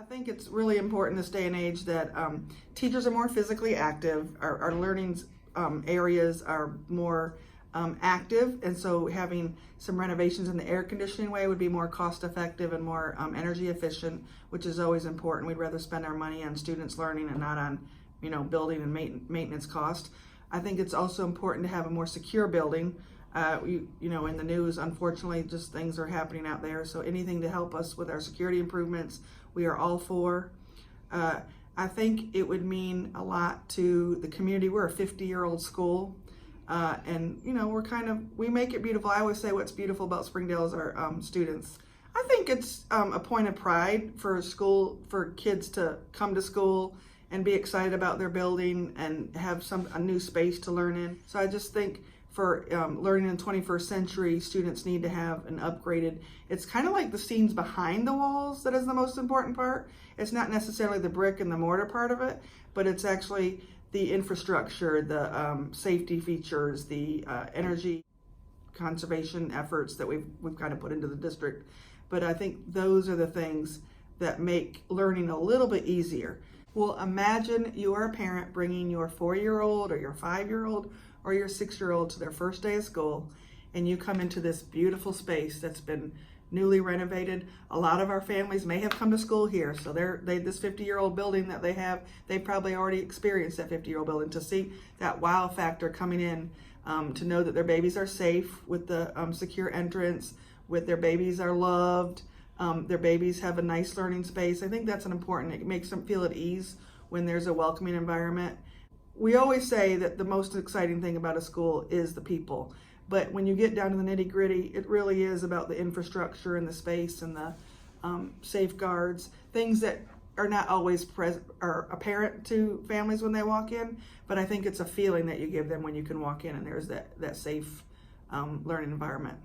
I think it's really important in this day and age that teachers are more physically active, our learning areas are more active, and so having some renovations in the air conditioning way would be more cost effective and more energy efficient, which is always important. We'd rather spend our money on students learning and not on building and maintenance cost. I think it's also important to have a more secure building. In the news, unfortunately, just things are happening out there. So anything to help us with our security improvements, we are all for. I think it would mean a lot to the community. We're a 50-year-old school, and we make it beautiful. I always say what's beautiful about Springdale is our students. I think it's a point of pride for kids to come to school and be excited about their building and have a new space to learn in. So I just think for learning in the 21st century, students need to have an upgraded, it's kind of like the scenes behind the walls that is the most important part. It's not necessarily the brick and the mortar part of it, but it's actually the infrastructure, the safety features, the energy conservation efforts that we've kind of put into the district. But I think those are the things that make learning a little bit easier. Well, imagine you are a parent bringing your 4-year-old or your 5-year-old or your 6-year-old to their first day of school, and you come into this beautiful space that's been newly renovated. A lot of our families may have come to school here, so this 50-year-old building that they probably already experienced that 50-year-old building. To see that wow factor coming in, to know that their babies are safe with the secure entrance, with their babies are loved, their babies have a nice learning space. I think that's it makes them feel at ease when there's a welcoming environment. We always say that the most exciting thing about a school is the people, but when you get down to the nitty-gritty, it really is about the infrastructure and the space and the safeguards, things that are not always apparent to families when they walk in, but I think it's a feeling that you give them when you can walk in and there's that safe learning environment.